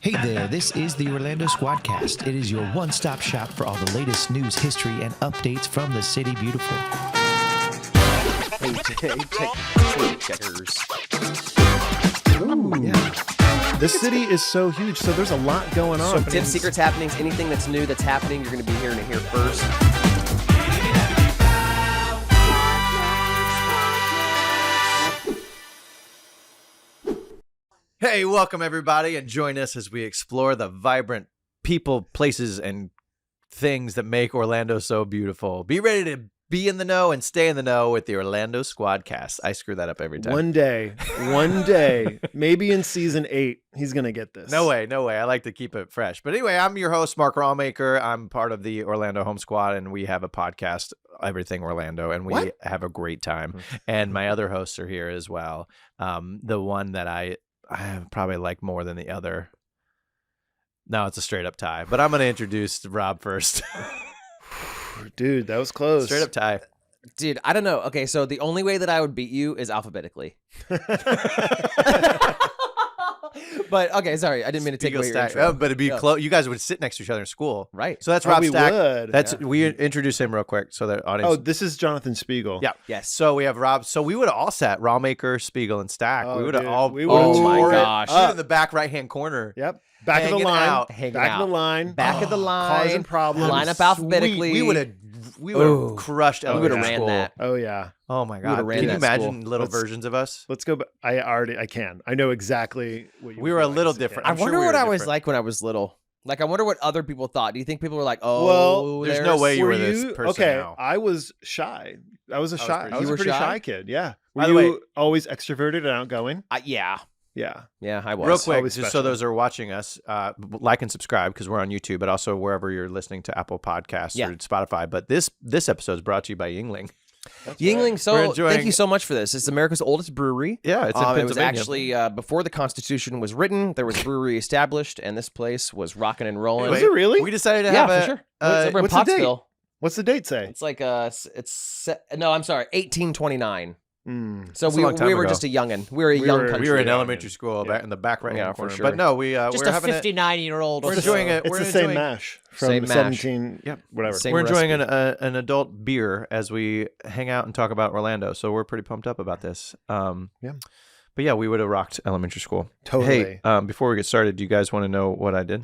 Hey there, this is the Orlando Squadcast. It is your one-stop shop for all the latest news, history, and updates from the City Beautiful. Hey, checkers. Ooh. Yeah. This city is so huge, so there's a lot going on. So tips, secrets, happenings, anything that's new that's happening, you're going to be hearing it here first. Hey, welcome everybody, and join us as we explore the vibrant people, places, and things that make Orlando so beautiful. Be ready to be in the know and stay in the know with the Orlando Squadcast. I screw that up every time. One day, maybe in season 8, he's going to get this. No way. I like to keep it fresh. But anyway, I'm your host, Mark Rawmaker. I'm part of the Orlando Home Squad, and we have a podcast, Everything Orlando, and we have a great time. And my other hosts are here as well. The one that I probably like more than the other. No, it's a straight up tie. But I'm going to introduce Rob first. Dude, that was close. Straight up tie. Dude, I don't know. Okay, so the only way that I would beat you is alphabetically. But, okay, sorry. I didn't mean to take away your intro. Oh, but it'd be close. You guys would sit next to each other in school. Right. So that's Rob we Stack. would. That's we introduce him real quick so the audience. Oh, this is Jonathan Spiegel. Yeah. Yes. So we have Rob. So we would have all sat Rawmaker, Spiegel, and Stack. Oh, we would have dude. all. We would've Oh my gosh. Sit in the back right hand corner. Yep. Back of the Hanging line. out. Hanging Back out. of the line. Back of the line. Causing problems. Line up alphabetically. We would have Ooh. crushed. We would have elementary ran school. that. Oh, yeah. Oh my We would've god! ran Can you that imagine school. little versions of us? Let's go back. I can. I know exactly what you We were a little different. I I'm sure wonder we what were I was different. like when I was little. Like, I wonder what other people thought. Do you think people were like, oh, Well, there's no way you were this person okay, now. I was shy. I was a You were pretty shy? shy kid. Yeah. By Were the you way- always extroverted and outgoing? Yeah. Yeah. Yeah, I was. Real quick, always just so special. those are watching us, like and subscribe because we're on YouTube, but also wherever you're listening to Apple Podcasts or Spotify. But this episode is brought to you by Yingling. Yingling, We're so enjoying- thank you so much for this. It's America's oldest brewery. Yeah, it's in It was Pennsylvania. actually before the Constitution was written. There was a brewery established, and this place was rocking and rolling. Was it really? We decided to Yeah, have for a. sure. It's over in what's the date? Pottsville. What's the date say? It's like no, I'm sorry, 1829. So That's a we long time were ago. just a youngin. We were a young country. We were in Yeah. elementary school back in the back right hand Yeah, for corner. sure. But no, we're Just a having 59-year-old. We're enjoying it. It's We're the same enjoying- mash from Same mash. 17. Yep. Whatever. Same We're enjoying recipe. an adult beer as we hang out and talk about Orlando. So we're pretty pumped up about this. Yeah. But yeah, we would have rocked elementary school. Totally. Hey, before we get started, do you guys want to know what I did?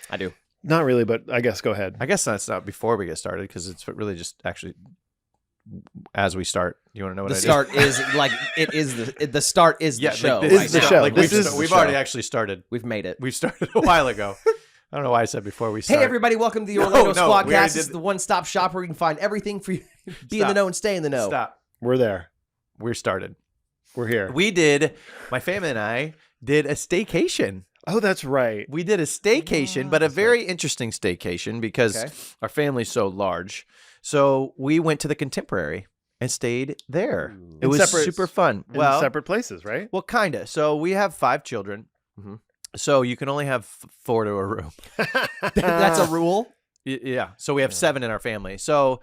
I do. Not really, but I guess go ahead. I guess that's not before we get started because it's really just actually as we start. Do you want to know what The I did? start is like it is the start is the show. Like, Is right the now. show. Like This we've, is the we've show. already actually started. We've made it. We've started a while ago. I don't know why I said before we start. Hey everybody, welcome to the Orlando no, we already Squadcast. This did- is the one-stop shop where you can find everything for you. Be in the Stop. know and stay in the know. Stop. We're there. We're started. We're here. We did. My family and I did a staycation. Oh, that's right. We did a staycation, but a very interesting staycation because Okay. our family's so large. So we went to the Contemporary and stayed there. It In was separate- super fun. In Well, separate places, right? well, kind of. So we have 5 children. Mhm. So you can only have 4 to a room. That's a rule. Yeah. So we have 7 in our family. So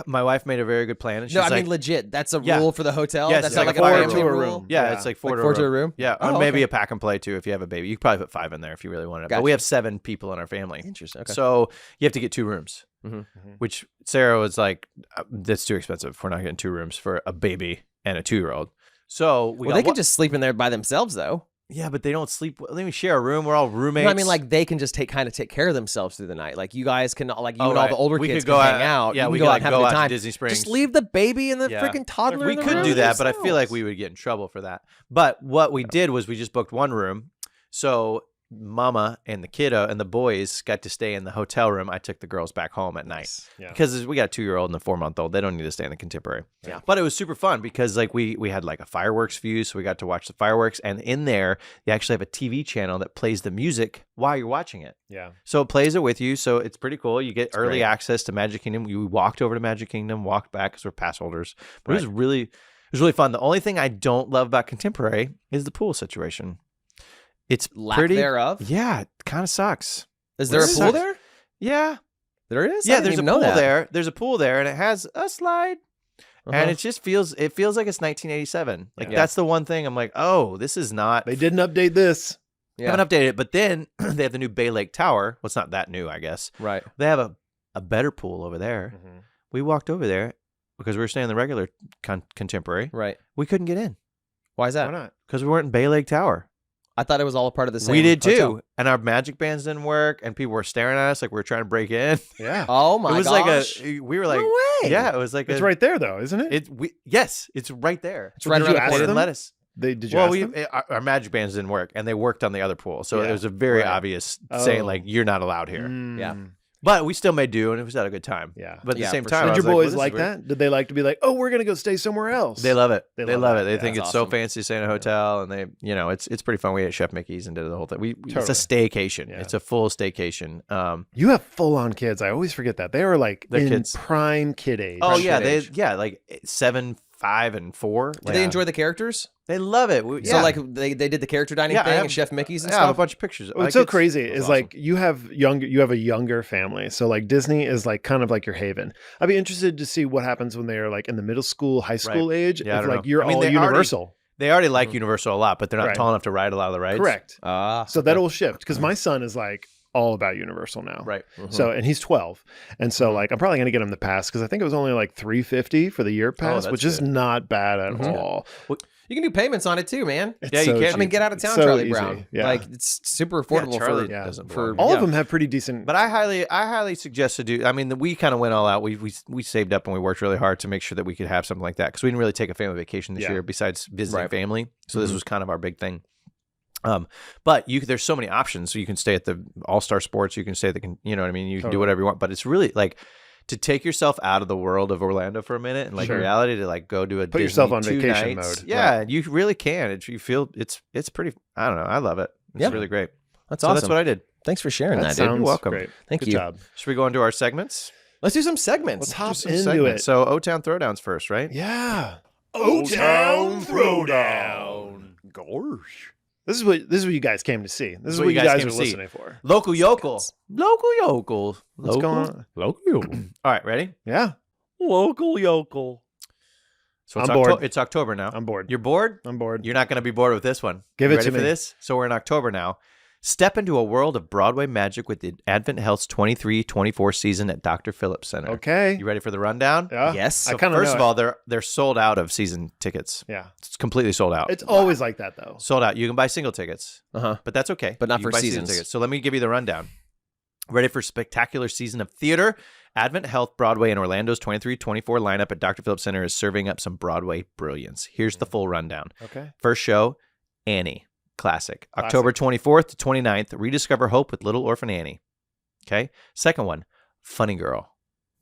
my wife made a very good plan. And she's No, I like, mean legit. That's a Yeah. rule for the hotel. Yes, That's like not like a four family to a rule. room. yeah, Yeah. it's like 4 Like to 4 a to a room. room. Yeah, Oh, or maybe okay. a pack and play too if you have a baby. You could probably put 5 in there if you really wanted it. But Gotcha. we have 7 people in our family. Interesting. Okay. So you have to get 2 rooms, Mhm. which Sarah was like, that's too expensive. We're not getting 2 rooms for a baby and a 2-year-old. So we well, got they could just sleep in there by themselves, though. yeah, but they don't sleep. Let me share a room. We're all roommates. No, I mean, like they can just take care of themselves through the night. Like you guys can, like you Oh, and all right. the older We kids could go can out- hang out. yeah, you we can could, go out like, and have go a out good to time. Disney Springs. Just leave the baby and the Yeah. freaking toddler. we in the could room do to that, but I feel like themselves. we would get in trouble for that. But what we did was we just booked 1 room. So Mama and the kiddo and the boys got to stay in the hotel room. I took the girls back home at night Yeah. because we got a 2-year-old and a 4-month-old. They don't need to stay in the Contemporary. Yeah. But it was super fun because like we had like a fireworks view, so we got to watch the fireworks. And in there, they actually have a TV channel that plays the music while you're watching it. Yeah. So it plays it with you. So it's pretty cool. You get early great. access to Magic Kingdom. We walked over to Magic Kingdom, walked back because we're pass holders. But it was really fun. The only thing I don't love about Contemporary is the pool situation. It's Lack pretty thereof. Yeah, it kind of sucks. Is there a It pool sucks. there? Yeah, There is. I yeah. didn't There's a even know pool that. there. There's a pool there, and it has a slide. Uh-huh. And it just feels like it's 1987. Like Yeah. that's the one thing I'm like, oh, this is not. They didn't update this. Yeah. Haven't updated it, but then they have the new Bay Lake Tower. Well, it's not that new, I guess. Right. They have a better pool over there. Mhm. We walked over there because we were staying in the regular contemporary. Right. We couldn't get in Why is that? Why not? because we weren't in Bay Lake Tower. I thought it was all a part of the same. We did hotel. too, and our magic bands didn't work, and people were staring at us like we were trying to break in. Yeah. Oh my it was gosh. like we were like, No way. yeah, it was like It's right there, though, isn't it? Yes, it's right there. It's right Did around you the ask They corner. didn't them? let us. Did you Well, ask them? our magic bands didn't work, and they worked on the other pool, so Yeah. it was a very Right. obvious saying Oh. like you're not allowed here. Yeah. Mm. But we still made do, and it was at a good time. Yeah. But at Yeah, the same for time, sure. I Did was your boys well, like this is weird. that? Did they like to be like, oh, we're gonna go stay somewhere else? They love it. They They love love it. it. They Yeah. think That's it's so awesome. fancy staying in a hotel, and they, it's pretty fun. We ate at Chef Mickey's and did the whole thing. It's a Totally. staycation. Yeah. It's a full staycation. You have full-on kids. I always forget that. They are like They're in kids. prime kid age. Oh Prime yeah, kid age. like 7, 5, and 4. Did they enjoy the characters? They love it. So like they did the character dining Yeah, I thing have- at Chef Mickey's and I have a stuff. bunch of pictures. What's so crazy that's is awesome. like you have a younger family. So like Disney is like kind of like your haven. I'd be interested to see what happens when they are like in the middle school, high school age. Yeah, I if don't like know. you're I mean, all they already- Universal. They already like Universal a lot, but they're not Right. tall enough to ride a lot of the rides. Correct. So So that'll shift because my son is like all about Universal now. Right. So and he's 12, and so like I'm probably gonna get him the pass because I think it was only like $350 for the year pass, that's which is good. not bad at Mhm. all. you can do payments on it too, man. It's Yeah, you so can. I mean, cheap. get out of It's town, so Charlie easy. Brown. Yeah. Like it's super affordable Charlie for doesn't for belong. all yeah. of them have pretty decent. But I highly suggest to do. I mean, we kind of went all out. We saved up and we worked really hard to make sure that we could have something like that because we didn't really take a family vacation this Yeah. year besides visiting Right. family. So this Mhm. was kind of our big thing. But there's so many options. So you can stay at the All-Star Sports. You can stay at the, you know what I mean. You can do Totally. whatever you want. But it's really like to take yourself out of the world of Orlando for a minute and like Sure. reality to like go to a Put Disney yourself on 2 vacation nights. mode. Yeah, you really can. You feel it's pretty. I don't know. I love it. It's Yeah. really great. That's So awesome. that's what I did. Thanks for sharing that, dude. sounds welcome. great. Thank Good you. job. Should we go into our segments? Let's do some segments. Let's hop Some into segments. it. So O-Town Throwdowns first, right? Yeah. O-Town Throwdown. Gosh. This is what you guys came to see. This is what you guys guys came are to see. listening for. Local yokel. Local yokel. What's going on? Local yokel. All right, ready? Yeah, Local yokel. So it's I'm bored. It's October now. I'm bored. You're bored? I'm bored. You're not going to be bored with this one. Give You it ready to for me. this? So we're in October now. Step into a world of Broadway magic with the Advent Health's 23-24 season at Dr. Phillips Center. Okay. You ready for the rundown? Yeah. Yes. I So kind of first of all, they're sold out of season tickets. yeah. It's completely sold out. It's always like that though. sold out. You can buy single tickets, Uh-huh. but that's okay. But not You for can buy season seasons. tickets. So let me give you the rundown. Ready for a spectacular season of theater? Advent Health Broadway and Orlando's 23-24 lineup at Dr. Phillips Center is serving up some Broadway brilliance. Here's the full rundown. Okay. First show, Annie. Classic. October 24th to 29th, rediscover hope with Little Orphan Annie. Okay. Second one, Funny Girl.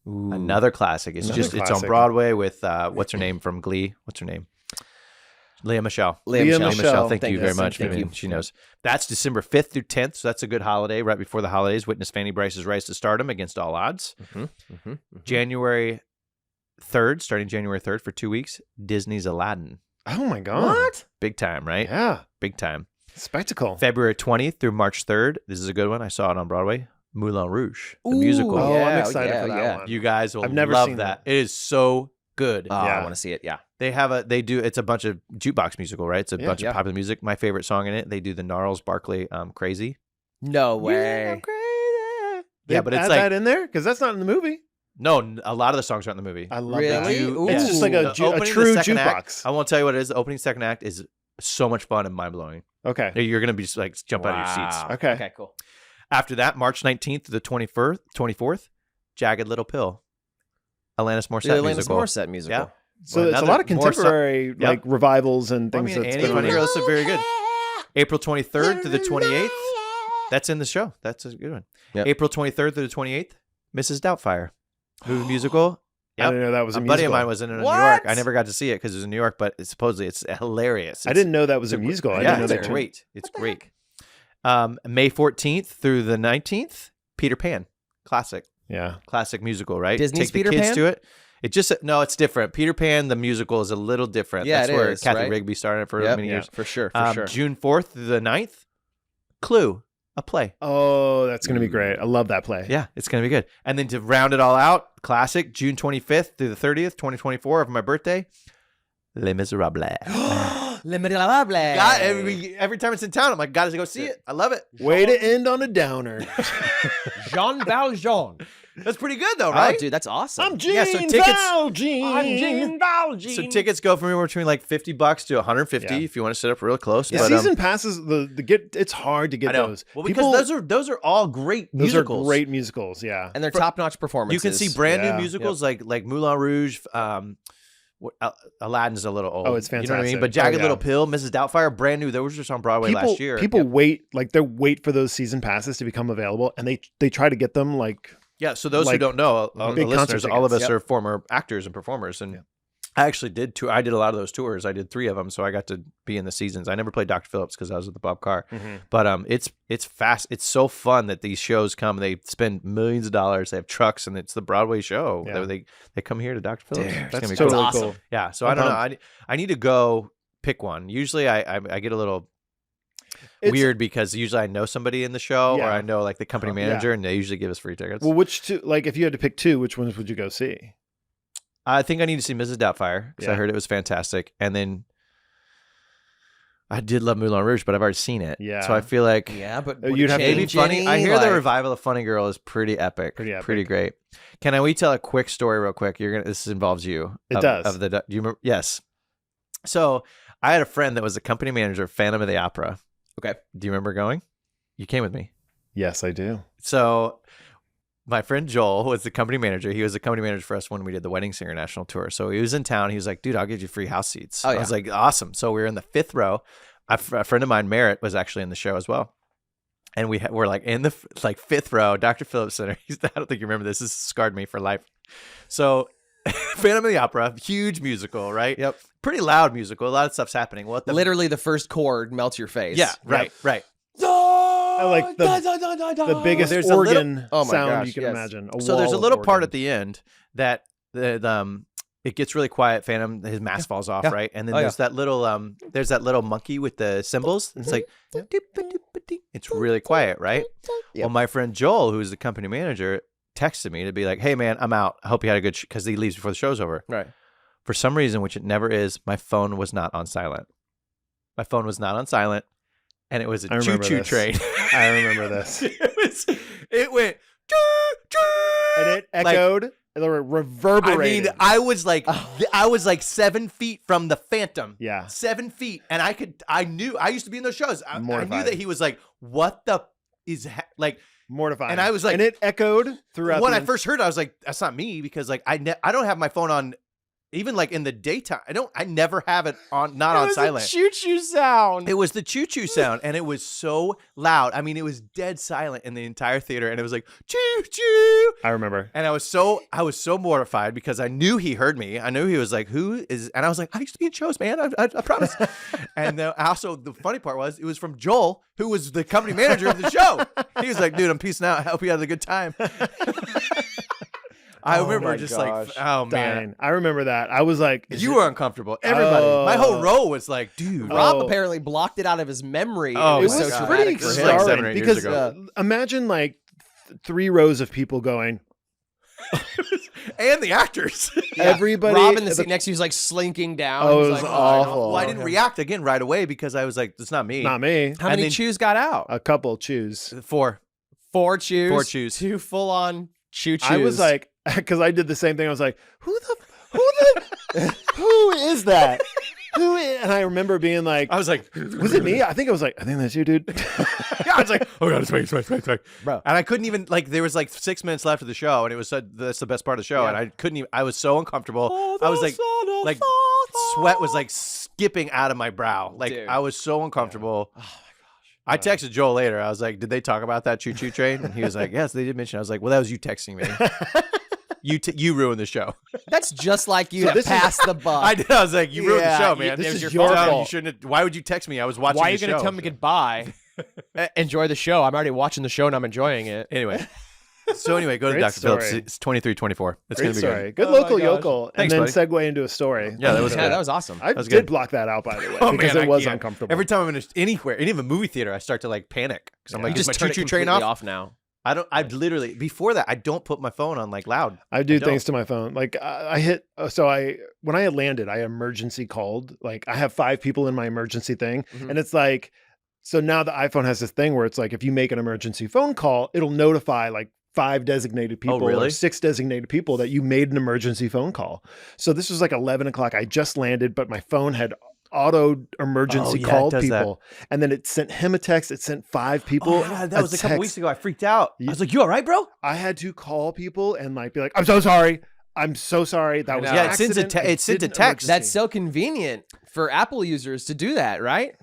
Another classic. It's Another it's on classic. Broadway with what's her name from Glee? What's her name? Leah Michelle. Leah Michele. Michele. Thank you very much. Thank you. She knows. That's December 5th through 10th. So that's a good holiday. Right before the holidays, witness Fanny Bryce's rise to stardom against all odds. January 3rd, starting January 3rd for 2 weeks, Disney's Aladdin. Oh my god. What? Big time, right? Yeah. Big time. Spectacle. February 20th through March 3rd. This is a good one. I saw it on Broadway. Moulin Rouge, the Ooh. musical. Oh, Yeah, I'm excited yeah, for that yeah. one. You guys will I've never love seen that. that. It is so good. I Yeah. want to see it. Yeah. They do it's a bunch of jukebox musical, right? It's a Yeah. bunch Yeah. of popular music. My favorite song in it, they do the Gnarls Barkley Crazy. No way. They Yeah, but it's add like that in there because that's not in the movie. no, a lot of the songs are in the movie. I love Really? that. Ooh. It's just like The a opening, the true second jukebox. act, I won't tell you what it is. The opening second act is so much fun and mind blowing. Okay. You're gonna be just like jump out of your seats. Wow. Okay. Okay, cool. After that, March 19th to the 24th, Jagged Little Pill, Alanis Morissette The Alanis musical. Morissette musical. Yeah. So Well, it's a another lot of more contemporary Yep. like revivals and Well, I things. mean, that's Annie, been Funny on Girl, there. that's very good. April 23rd to the 28th. That's in the show. That's a good one. Yep. April 23rd to the 28th, Mrs. Doubtfire, movie musical. I didn't know that was a buddy of musical. mine was in it in New What? York. I never got to see it because it was in New York, but supposedly it's hilarious. I didn't know that was a musical. I Yeah, didn't know it's that. great. It's great. May 14th through the 19th, Peter Pan, classic musical, right? Disney's Take the Peter kids Pan? to it. It just no, it's different. Peter Pan, the musical, is a little different. Yeah, That's it where is, Kathy right? Rigby started it for Yep, many years. for sure. For sure. June 4th through the 9th, Clue, a play. Oh, that's gonna be great. I love that play. Yeah, it's going to be good. And then to round it all out, classic, June 25th through the 30th, 2024 of my birthday, Les Miserables. Every time it's in town, I'm like, gotta go see it. I love it. Way to end on a downer. Jean Valjean. That's pretty good though, right? Oh, dude, that's awesome. I'm Gene Yeah, so tickets- Valjean. I'm Jean Valjean. So tickets go from anywhere between like $50 to $150 Yeah. if you want to sit up real close. Yeah, But season passes, it's hard to I get know. those. Well, because those are all great those musicals. are great musicals, yeah. And they're top-notch performances. You can see brand Yeah. new musicals like Moulin Rouge. Aladdin's a little old. Oh, it's You know what I mean? fantastic. But Jagged Oh, yeah. Little Pill, Mrs. Doubtfire, brand new. They were just on Broadway last year. People wait for those season passes to become available, and they try to get them like. Yeah, so those who like, don't know, big the concert listeners, all of us tickets. are former actors and performers, and Yeah. I actually did I did a lot of those tours. I did 3 of them, so I got to be in the seasons. I never played Dr. Phillips because I was with the Bob Carr, but it's fast. It's so fun that these shows come. They spend millions of dollars. They have trucks, and it's the Broadway show. Yeah. They come here to Dr. Phillips. Dude, That's gonna be totally cool. awesome. cool. Yeah, so I don't know. I need to go pick one. Usually, I get a little. Weird because usually I know somebody in the show or Yeah. I know like the company manager and they usually give us free tickets. Well, which two? Like, if you had to pick 2, which ones would you go see? I think I need to see Mrs. Doubtfire because I Yeah. heard it was fantastic. And then I did love Moulin Rouge, but I've already seen it. Yeah. So I feel like Yeah, but Oh, would you'd it have to- maybe change funny. any, I hear the like- revival of Funny Girl is pretty epic. Pretty epic. Pretty great. Can we tell a quick story real quick? This involves you. It does. Do you remember? Yes. So I had a friend that was a company manager of Phantom of the Opera. Okay. Do you remember going? You came with me. Yes, I do. So my friend Joel was the company manager. He was the company manager for us when we did the Wedding Singer National Tour. So he was in town. He was like, dude, I'll give you free house seats. Oh, I yeah. was like, awesome. So we were in the 5th row. A friend of mine, Merritt, was actually in the show as well. And we're like in the 5th row, Dr. Phillips Center. I don't think you remember this. This scarred me for life. So Phantom of the Opera, huge musical, right? Yep. Pretty loud musical. A lot of stuff's happening. Literally, the first chord melts your face. Yeah, right. I like the biggest There's a little- organ Oh my sound gosh, you can yes. imagine. So there's a wall of little part organ. at the end that it gets really quiet. Phantom, his mask falls off, Yeah. right? And then Oh, there's that little monkey with the cymbals. It's like it's really quiet, right? Yep. Well, my friend Joel, who's the company manager, texted me to be like, "Hey man, I'm out. I hope you had a good because he leaves before the show's over." Right. For some reason, which it never is, my phone was not on silent. My phone was not on silent, and it was a I remember choo-choo this. train. I remember this. It went choo-choo. And it echoed, reverberated. I was like 7 feet from the Phantom. Yeah. 7 feet, and I knew I used to be in those shows. I knew Mortified. that he was like, "What the is like?" Mortifying. And I was like- and it echoed throughout. When the I first heard it, I was like, "That's not me," because like I don't have my phone on, even like in the daytime. I never have it on, not on silent. Choo-choo sound. It was the choo-choo sound, and it was so loud. I mean, it was dead silent in the entire theater, and it was like choo-choo. I remember. And I was so mortified because I knew he heard me. I knew he was like, "Who is?" And I was like, "I used to be in shows, man. I promise." And also the funny part was it was from Joel, who was the company manager of the show. He was like, "Dude, I'm peacing out. I hope you had a good time." I remember my just gosh. like, "Oh man." Dying. I remember that. I was like, You were uncomfortable. Everybody. My whole Oh. row was like, dude. Rob Oh. apparently blocked it out of his memory. Oh, it it was my was so God. pretty traumatic for This is him. like starving 7 or 8 years because ago. imagine like 3 rows of people going. And the actors. Everybody. Rob in the seat next to you was like slinking down. Oh, He's it was like, awful. Well, I didn't react again right away because I was like, it's not me. Not me. How And many then- chews got out? A couple choose. 4. 4 chews. 4 chews. 2 full-on chews. I was like, because I did the same thing. I was like, who is that? Who is? And I remember being like, I was like, was it me? I think that's you, dude. Yeah, I was like, oh god, it's me. Bro. And I couldn't even like. There was like 6 minutes left of the show, and it was that's the best part of the show, Yeah. and I couldn't even. I was so uncomfortable. Oh, I was like sweat was like skipping out of my brow. Like Dude. I was so uncomfortable. Oh my gosh. I texted Joel later. I was like, did they talk about that choo-choo train? And he was like, yes, they did mention it. I was like, well, that was you texting me. You ruined the show. That's just like you So to this is- pass the buck. I did. I was like, you ruined the Yeah, show, you- man. this It was is your your fault. fault. You shouldn't have, why would you text me? I was watching Why are the you going to show. tell me goodbye? Enjoy the show. I'm already watching the show and I'm enjoying it. Anyway. So anyway, go to Great Dr. Phillips. story. It's 23-24. It's Great going to be story. good. Good Oh my local gosh. yokel. Thanks, and then buddy. segue into a story. Yeah, that was Yeah, good. that was awesome. I was did good. block that out, by the way, Oh, because man, it was can't. uncomfortable. Every time I'm in anywhere, any of a movie theater, I start to like panic because I'm Yeah. like, You is my just turn it choo-choo train completely off? off now. I've literally before that I don't put my phone on like loud. I do things to my phone. Like when I had landed, I emergency called. Like I have 5 people in my emergency thing, and it's like, so now the iPhone has this thing where it's like if you make an emergency phone call, it'll notify like 5 designated people or 6 designated people that you made an emergency phone call. So this was like 11 o'clock. I just landed, but my phone had auto emergency called people, and then it sent him a text. It sent 5 people. That was a couple weeks ago. I freaked out. I was like, "You all right, bro?" I had to call people and like be like, "I'm so sorry. I'm so sorry. That was an accident. It sent a text. That's so convenient for Apple users to do that, right?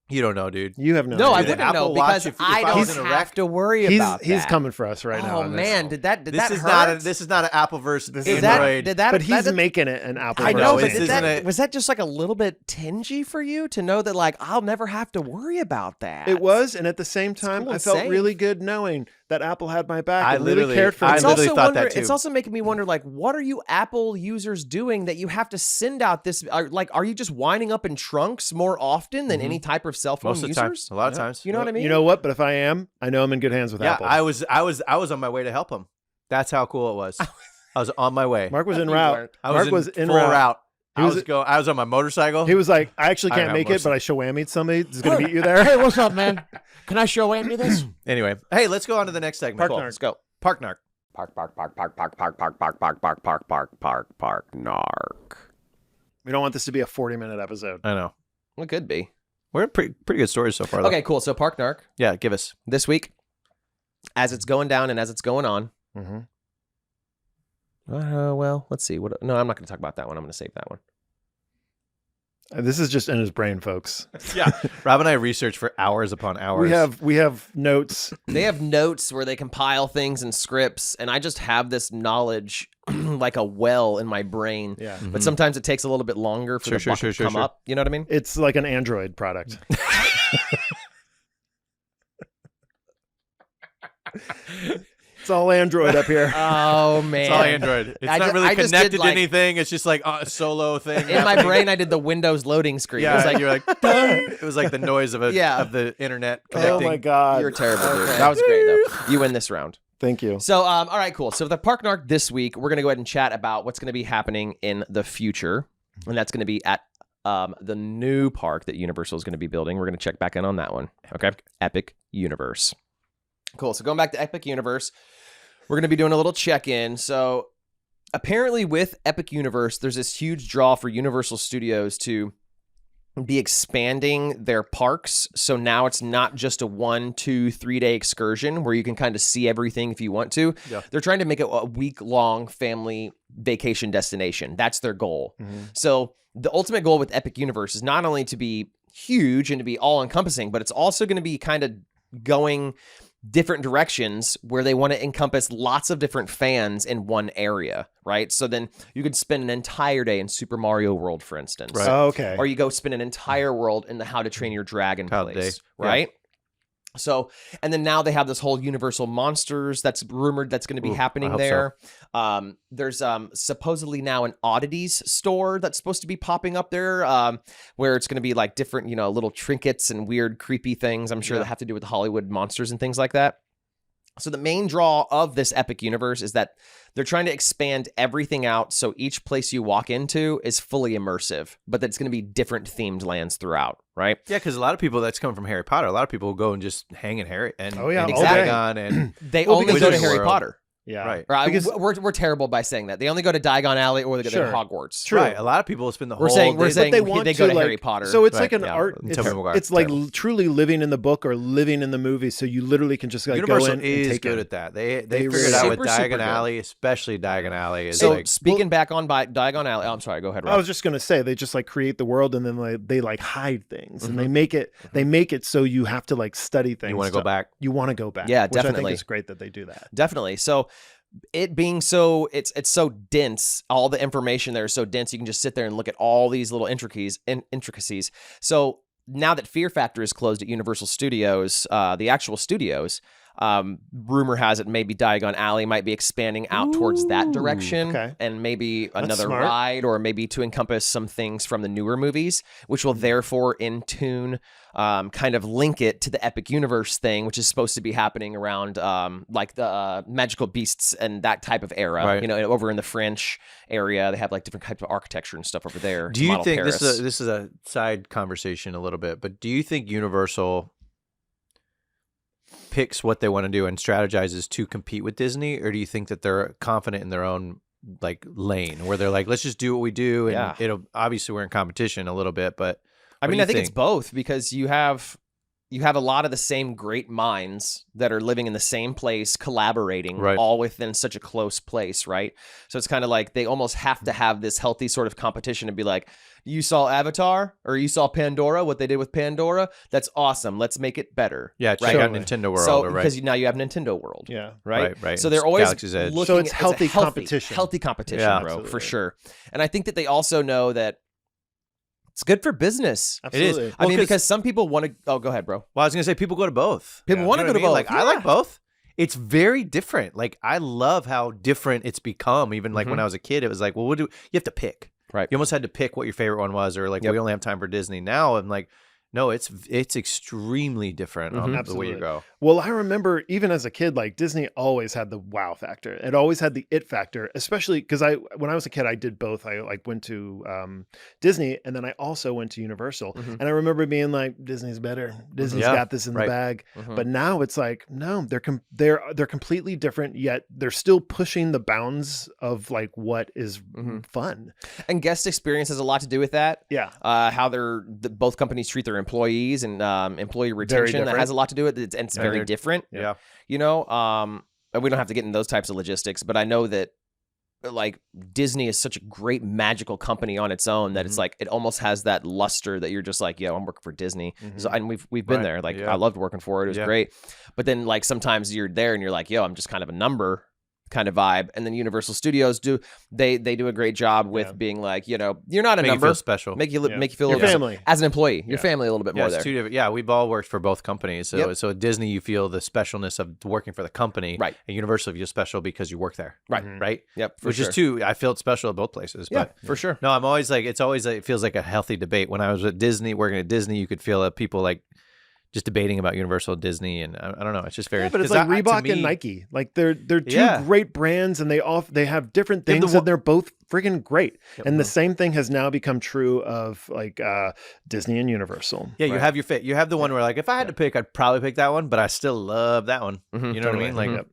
You don't know, dude. You have no No, I idea. wouldn't know because I don't have to worry about that. He's coming for us right now. Oh man, did that hurt? This is not an Apple versus Android. But he's making it an Apple. I know, versus. but was that just like a little bit tingy for you to know that like I'll never have to worry about that? It was, and at the same time, cool I felt safe. really good knowing that Apple had my back. I and really cared for me. It's also making me wonder, like, what are you Apple users doing that you have to send out this? Are you just winding up in trunks more often than any type of cell phone Most of the users? time. A lot of times. You know what I mean? You know what? But if I am, I know I'm in good hands with Apple. I was on my way to help him. That's how cool it was. I was on my way. Mark was en route. Mark was in full route. I was on my motorcycle. He was like, I actually can't make it, but I show whammied somebody who's going to meet you there. Hey, what's up, man? Can I show Andy this? Anyway, hey, let's go on to the next segment. Park narc. Let's go. Park narc. Park narc. We don't want this to be a 40-minute episode. I know. It could be. We're pretty good stories so far, though. Okay, cool. So Park narc Yeah, give us. this week, as it's going down and as it's going on. Well, let's see. No, I'm not going to talk about that one. I'm going to save that one. This is just in his brain, folks. Yeah, Rob and I research for hours upon hours. We have notes. They have notes where they compile things and scripts, and I just have this knowledge like a well in my brain. Yeah. But sometimes it takes a little bit longer for the bucket to come up. You know what I mean? It's like an Android product. It's all Android up here. Oh man, It's all Android. It's not really connected to anything. It's just like a solo thing. In my brain, I did the Windows loading screen. Yeah, It was like, you're like, it was like the noise of of the internet connecting. Oh my god, you're terrible, dude. That was great though. You win this round. Thank you. So, all right, cool. So the Park narc this week, we're gonna go ahead and chat about what's gonna be happening in the future, and that's gonna be at the new park that Universal is gonna be building. We're gonna check back in on that one. Okay, Epic Universe. Cool. So going back to Epic Universe, we're going to be doing a little check-in. So apparently with Epic Universe, there's this huge draw for Universal Studios to be expanding their parks. So now it's not just a 1, 2, 3 day excursion where you can kind of see everything if you want to. Yeah. They're trying to make it a week-long family vacation destination. That's their goal. So the ultimate goal with Epic Universe is not only to be huge and to be all-encompassing, but it's also going to be kind of going different directions where they want to encompass lots of different fans in one area, right? So then you could spend an entire day in Super Mario World, for instance. Right. Oh, okay. Or you go spend an entire world in the How to Train Your Dragon place, right? Yeah. So, and then now they have this whole Universal Monsters that's rumored that's going to be happening there. So. There's supposedly now an oddities store that's supposed to be popping up there, where it's going to be like different, little trinkets and weird, creepy things. I'm sure that have to do with Hollywood monsters and things like that. So the main draw of this Epic Universe is that they're trying to expand everything out so each place you walk into is fully immersive, but that's going to be different themed lands throughout, right? Yeah, because a lot of people that's coming from Harry Potter, a lot of people will go and just hang in Harry and exactly. Diagon and they only go to Harry Potter. Yeah, right. Because we're terrible by saying that. They only go to Diagon Alley or they go to Hogwarts. True. Right. A lot of people spend the whole day. We're saying they want they go to Harry Potter. So it's like an art. It's like truly living in the book or living in the movie. So you literally can just Universal go in and is take good it. at that. They figured out with Diagon Alley, especially Diagon Alley. Is so speaking back on by Diagon Alley. Oh, I'm sorry. Go ahead, Rob. I was just gonna say they just create the world and then they hide things and they make it so you have to study things. You want to go back. You want to go back. Yeah, which definitely. I think it's great that they do that. Definitely. So it being so it's so dense, all the information there is so dense, you can just sit there and look at all these little intricacies. So now that Fear Factor is closed at Universal Studios, the actual studios, Rumor has it maybe Diagon Alley might be expanding out towards that direction, okay. and maybe another smart. ride, or maybe to encompass some things from the newer movies, which will therefore in tune kind of link it to the epic universe thing, which is supposed to be happening around like the magical beasts and that type of era. Right. You know, over in the French area, they have like different types of architecture and stuff over there. Do you model think Paris. this is a side conversation a little bit, but do you think Universal picks what they want to do and strategizes to compete with Disney, or do you think that they're confident in their own like lane where they're like, let's just do what we do, and Yeah. it'll obviously we're in competition a little bit, but I what mean, do I you think it's both, because you have a lot of the same great minds that are living in the same place, collaborating, Right. all within such a close place, right? So it's kind of like they almost have to have this healthy sort of competition and be like, you saw Avatar or you saw Pandora, what they did with Pandora, that's awesome. Let's make it better. yeah, check right? out Nintendo World, So right? because now you have Nintendo World. Yeah. Right? Right. So they're always Galaxy's Edge. looking So it's at healthy a competition. Healthy competition, Yeah. bro, for Absolutely. sure. And I think that they also know that it's good for business. Absolutely. Well, I mean, 'cause- because some people want to. Oh, go ahead, bro. Well, I was gonna say people go to both. People wanna You know go to what I mean? both. Like I like Yeah. both. It's very different. Like I love how different it's become. Even like when I was a kid, it was like, well, what do you have to pick? Right. You almost had to pick what your favorite one was, or like Yep. we only have time for Disney. Now I'm like, no, it's extremely different on the way Absolutely. you go. Well, I remember even as a kid, like Disney always had the wow factor. It always had the it factor, especially because when I was a kid, I did both. I like went to Disney, and then I also went to Universal. And I remember being like, Disney's better. Disney's Yeah, got this in right. the bag. Mhm. But now it's like, no, they're completely different. Yet they're still pushing the bounds of like what is Mhm. fun. And guest experience has a lot to do with that. Yeah. How both companies treat their employees and employee retention, that different. has a lot to do with it, and it's Yeah, very they're- different. Yeah. You know, and we don't have to get into those types of logistics, but I know that like Disney is such a great magical company on its own that it's like it almost has that luster that you're just like, yo, I'm working for Disney. So, and we've been Right. there. Like Yeah. I loved working for it. It was Yeah. great. But then like sometimes you're there and you're like, yo, I'm just kind of a number kind of vibe. And then Universal Studios do a great job with Yeah. being like, you know, you're not a Make you number. feel special. Make you Yeah. make you feel Your a little- family. as an employee, your Yeah. family a little bit Yeah, more it's there. two different. Yeah, we've all worked for both companies. So, Yep. so at Disney, you feel the specialness of working for the company. Right. At Universal, you feel special because you work there. Right. Right. Yep. For Which sure. is too. I felt special at both places. Yeah, But for sure. no, I'm always like, it's always like, it feels like a healthy debate. When I was at Disney, working at Disney, you could feel people like just debating about Universal, Disney, and I don't know. It's just very. Yeah, but it's 'cause like to Reebok me- and Nike. Like they're two Yeah. great brands, and they have different They have the things, one- and they're both friggin' great. Yep. And the same thing has now become true of like Disney and Universal. Yeah, you have your fit. You have the one where like, if I had to pick, I'd probably pick that one, but I still love that one. Mhm, You know what I mean? Like, Yep.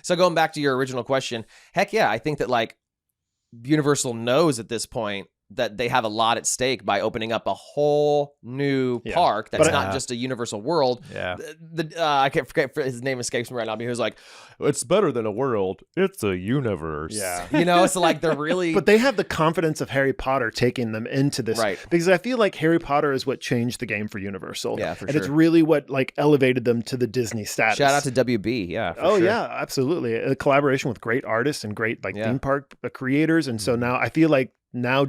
So going back to your original question, heck yeah, I think that like Universal knows at this point that they have a lot at stake by opening up a whole new Yeah. park that's But not just a Universal World. yeah. I can't forget his name escapes me right now. But he was like, "It's better than a world; it's a universe." Yeah. You know, so like they're really But they have the confidence of Harry Potter taking them into this, Right. Because I feel like Harry Potter is what changed the game for Universal. Yeah, for and it's sure. really what like elevated them to the Disney status. shout out to WB. Yeah. for Oh sure. yeah, absolutely. A collaboration with great artists and great like Yeah. Mm-hmm. theme park creators, and so now I feel like now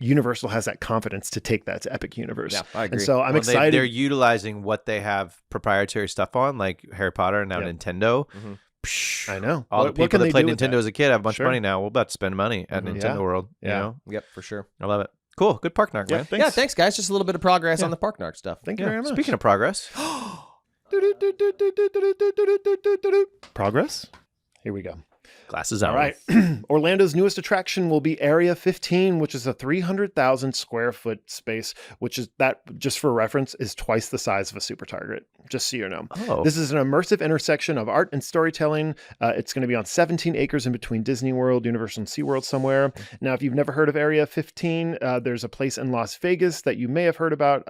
Universal has that confidence to take that to Epic Universe. Yeah, I agree. And so I'm Well, excited. They're utilizing what they have proprietary stuff on, like Harry Potter and now Yep. Nintendo. Mhm. Psh, I know. All What the people can that they played do with Nintendo that? as a kid have a bunch Sure. of money now. We're about to spend money at Mhm. Nintendo Yeah. World. You Yeah. know, Yep, for sure. I love it. Cool, good park narc, Yeah, man. thanks. Yeah, thanks guys. Just a little bit of progress Yeah. on the Park Narc stuff. Thank you Yeah. very much. Speaking of progress, progress, here we go. glasses out. All right. Orlando's newest attraction will be Area 15, which is a 300,000 square foot space, which is that, just for reference, is twice the size of a Super Target, just so you know. Oh, This is an immersive intersection of art and storytelling. It's going to be on 17 acres in between Disney World, Universal, and SeaWorld somewhere. Now, if you've never heard of Area 15, there's a place in Las Vegas that you may have heard about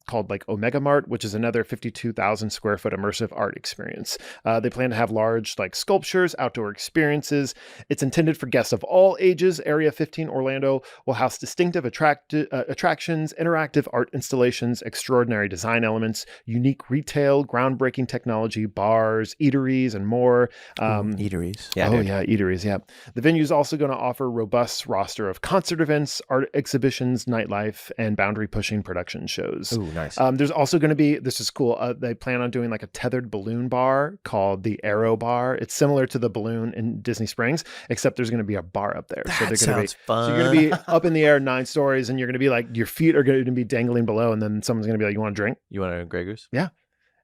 called like Omega Mart, which is another 52,000 square foot immersive art experience. They plan to have large like sculptures, outdoor experiences, experiences. It's intended for guests of all ages. Area 15 Orlando will house distinctive attractions, interactive art installations, extraordinary design elements, unique retail, groundbreaking technology, bars, eateries, and more. Eateries. Yeah, Oh, dude. yeah, eateries, yeah. The venue is also going to offer a robust roster of concert events, art exhibitions, nightlife, and boundary-pushing production shows. Ooh, nice. There's also going to be, this is cool, they plan on doing like a tethered balloon bar called the Aero Bar. It's similar to the balloon in Disney Springs, except there's going to be a bar up there. That sounds fun. So you're going to be up in the air 9 stories, and you're going to be like, your feet are going to be dangling below, and then someone's going to be like, you want a drink? You want a Grey Goose? Yeah.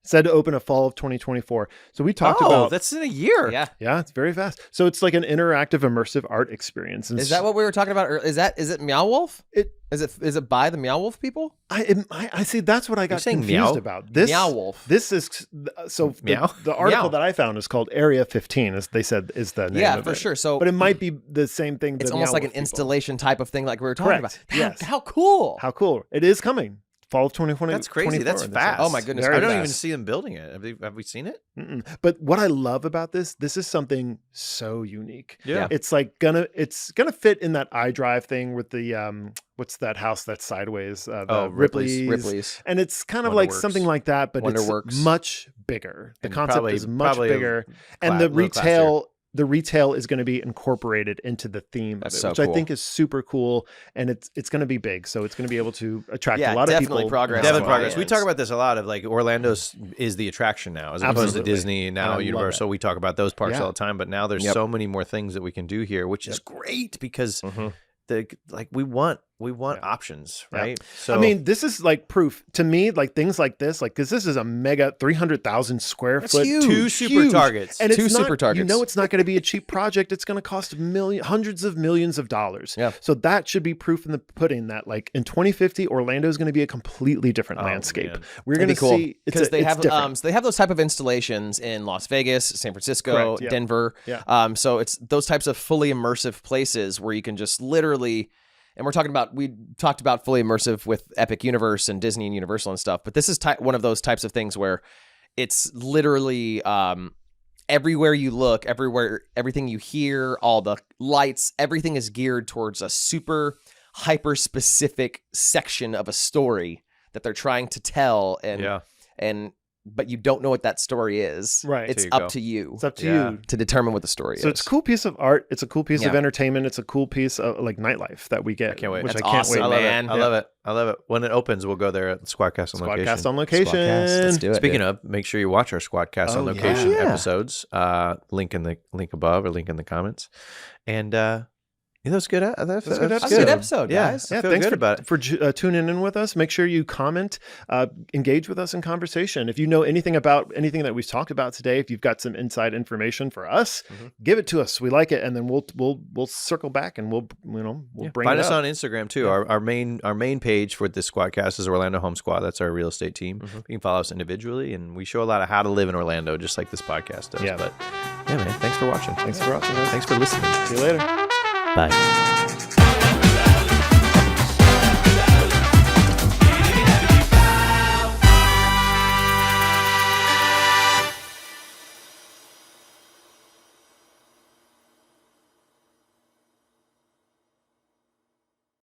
Said to open a fall of 2024. So we talked Oh, about... that's in a year. Yeah. Yeah, it's very fast. So it's like an interactive, immersive art experience. And Is that what we were talking about? Is it Meow Wolf? Is it by the Meow Wolf people? I see. That's what I got saying confused meow? about. This Meow Wolf. This is so. Meow? The article Meow. that I found is called Area 15. As they said, is the name Yeah, of for it. sure. So, But it might be the same thing. it's the almost Meow like an Wolf people. installation type of thing, like we were talking Correct. about. Yes. How cool! How cool! It is coming. Fall of 2020. That's crazy. That's 24, fast. Oh my goodness, Very I don't fast. even see them building it. Have we seen it? Mm-mm. But what I love about this is something so unique. Yeah. It's like gonna fit in that iDrive thing with the what's that house that's sideways? The Ripley's. And it's kind of like Wonderworks. something like that, but Wonderworks. it's much bigger. The And concept probably- is much probably a bigger, and the little classier. retail is going to be incorporated into the theme That's of it, so which I cool. think is super cool. And it's going to be big, so it's going to be able to attract Yeah, a lot of definitely people. progress. Definitely That's progress. why We it's- talk about this a lot of like Orlando's is the attraction now, as opposed to Absolutely. Disney and And I now love Universal. it. We talk about those parks Yeah. all the time, but now there's Yep. so many more things that we can do here, which is great because Mhm. we want options, Yeah. right? So I mean, this is like proof to me, like things like this, like because this is a mega 300,000 square That's foot, huge. two super huge. targets. and Two it's super not, targets. You know, it's not going to be a cheap project. It's going to cost hundreds of millions of dollars. Yeah. So that should be proof in the pudding that, like in 2050, Orlando is going to be a completely different Oh, landscape. man. We're going That'd to be cool see because they have different. so they have those type of installations in Las Vegas, San Francisco, Correct, yeah. Denver. Yeah. So it's those types of fully immersive places where you can just literally, and we talked about fully immersive with Epic Universe and Disney and Universal and stuff, but this is one of those types of things where it's literally everywhere you look, everything you hear, all the lights, everything is geared towards a super hyper specific section of a story that they're trying to tell, but you don't know what that story is. Right. It's There you up go. to you It's up to Yeah. you. to determine what the story is. So it's a cool piece of art. It's a cool piece of Yeah. entertainment. It's a cool piece of like nightlife that we get. I can't wait. Which That's I can't awesome, wait. I love man. it. I love it. I love it. When it opens, we'll go there at Squadcast on location. Squadcast on location. Squadcast. Let's do it. Speaking dude. of, make sure you watch our Squadcast on Oh, location yeah. episodes. Link above or link in the comments. And that was good. That's a good That's a good episode, Yeah, guys. I Yeah, feel thanks good about it. for tuning in with us. Make sure you comment, engage with us in conversation. If you know anything about anything that we've talked about today, if you've got some inside information for us, give it to us. We like it, and then we'll circle back and we'll bring Find it us up. on Instagram too. Our main page for this Squadcast is Orlando Home Squad. That's our real estate team. You can follow us individually, and we show a lot of how to live in Orlando, just like this podcast does. Yeah. But yeah, man, thanks for watching. Thanks for watching. Guys. Thanks for listening. See you later. Bye.